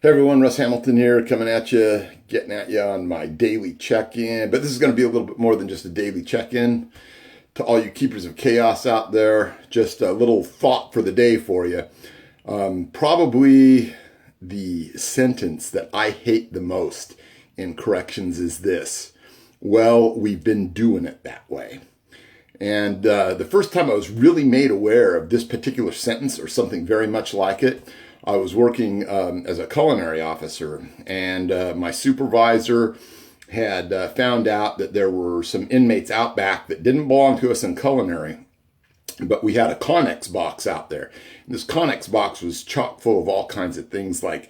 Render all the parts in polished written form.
Hey everyone, Russ Hamilton here, coming at you, getting at you on my daily check-in. But this is going to be a little bit more than just a daily check-in. To all you keepers of chaos out there, just a little thought for the day for you. Probably the sentence that I hate the most in corrections is this: well, we've been doing it that way. And the first time I was really made aware of this particular sentence or something very much like it, I was working as a culinary officer, and my supervisor had found out that there were some inmates out back that didn't belong to us in culinary, but we had a ConEx box out there. And this ConEx box was chock full of all kinds of things like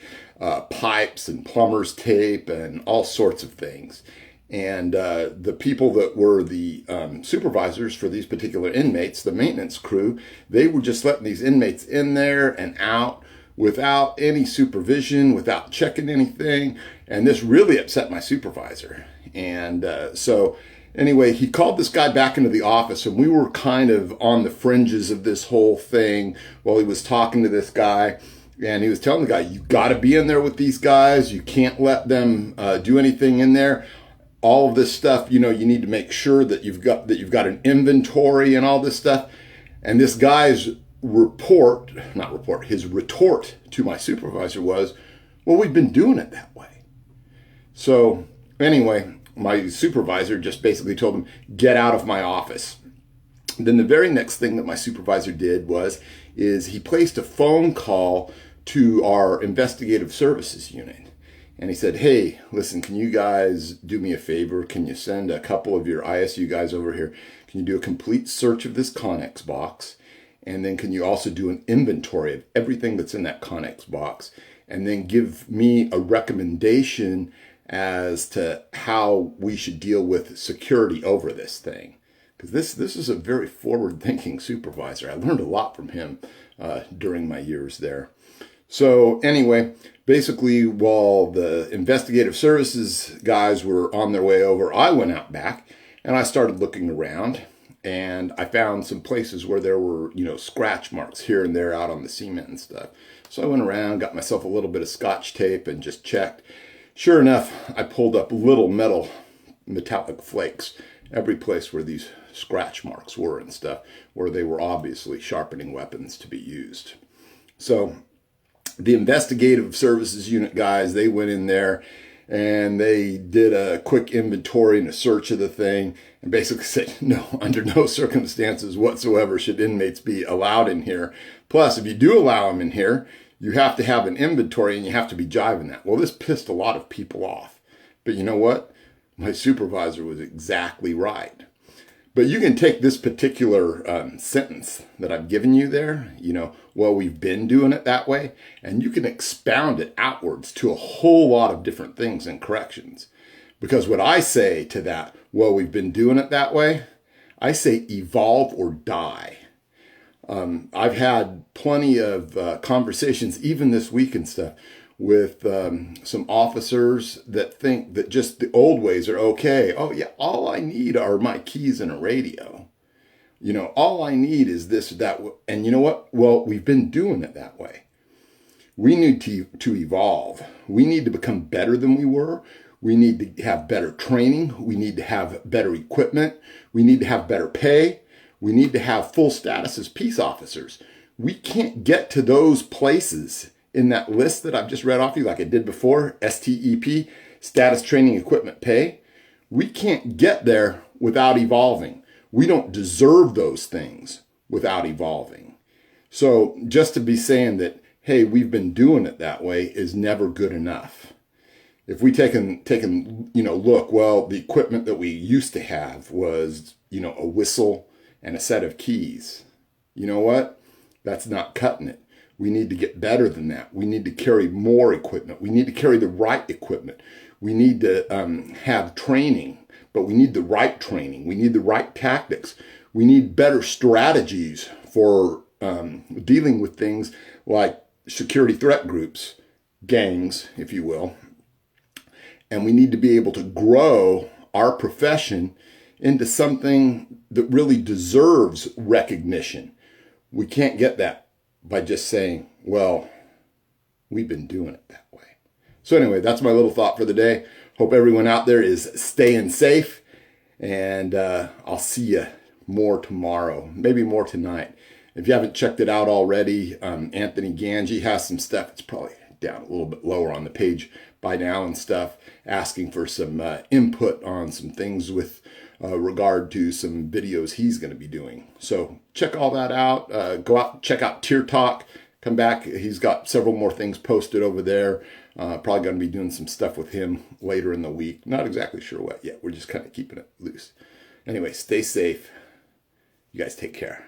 pipes and plumber's tape and all sorts of things. And the people that were the supervisors for these particular inmates, the maintenance crew, they were just letting these inmates in there and out without any supervision, without checking anything. And this really upset my supervisor. And so anyway, he called this guy back into the office, and we were kind of on the fringes of this whole thing while he was talking to this guy. And he was telling the guy, you got to be in there with these guys. You can't let them do anything in there. All of this stuff, you know, you need to make sure that you've got an inventory and all this stuff. And this guy's his retort to my supervisor was, well, we've been doing it that way. So anyway, my supervisor just basically told him, get out of my office. Then the very next thing that my supervisor did is he placed a phone call to our Investigative Services Unit. And he said, hey, listen, can you guys do me a favor? Can you send a couple of your ISU guys over here? Can you do a complete search of this ConEx box? And then can you also do an inventory of everything that's in that ConEx box? And then give me a recommendation as to how we should deal with security over this thing. Because this is a very forward-thinking supervisor. I learned a lot from him during my years there. So anyway, basically while the investigative services guys were on their way over, I went out back and I started looking around. And I found some places where there were, scratch marks here and there out on the cement and stuff. So I went around, got myself a little bit of Scotch tape and just checked. Sure enough, I pulled up little metallic flakes every place where these scratch marks were and stuff, where they were obviously sharpening weapons to be used. So the Investigative Services Unit guys, they went in there and they did a quick inventory and a search of the thing and basically said, no, under no circumstances whatsoever should inmates be allowed in here. Plus, if you do allow them in here, you have to have an inventory and you have to be jiving that. Well, this pissed a lot of people off. But you know what? My supervisor was exactly right. But you can take this particular sentence that I've given you there, well, we've been doing it that way, and you can expound it outwards to a whole lot of different things in corrections. Because what I say to that, well, we've been doing it that way, I say evolve or die. I've had plenty of conversations, even this week and stuff, with some officers that think that just the old ways are okay. Oh yeah, all I need are my keys and a radio. All I need is this or that. And you know what? Well, we've been doing it that way. We need to evolve. We need to become better than we were. We need to have better training. We need to have better equipment. We need to have better pay. We need to have full status as peace officers. We can't get to those places in that list that I've just read off you, like I did before, STEP, status, training, equipment, pay. We can't get there without evolving. We don't deserve those things without evolving. So just to be saying that, hey, we've been doing it that way is never good enough. If we take look, well, the equipment that we used to have was, a whistle and a set of keys. You know what? That's not cutting it. We need to get better than that. We need to carry more equipment. We need to carry the right equipment. We need to have training, but we need the right training. We need the right tactics. We need better strategies for dealing with things like security threat groups, gangs, if you will. And we need to be able to grow our profession into something that really deserves recognition. We can't get that by just saying, well, we've been doing it that way. So anyway, that's my little thought for the day. Hope everyone out there is staying safe, and I'll see you more tomorrow, maybe more tonight. If you haven't checked it out already, Anthony Ganji has some stuff. It's probably down a little bit lower on the page by now and stuff, asking for some input on some things with regard to some videos he's going to be doing. So check all that out. Go out, check out Tier Talk. Come back. He's got several more things posted over there. Probably going to be doing some stuff with him later in the week. Not exactly sure what yet. We're just kind of keeping it loose. Anyway, stay safe. You guys take care.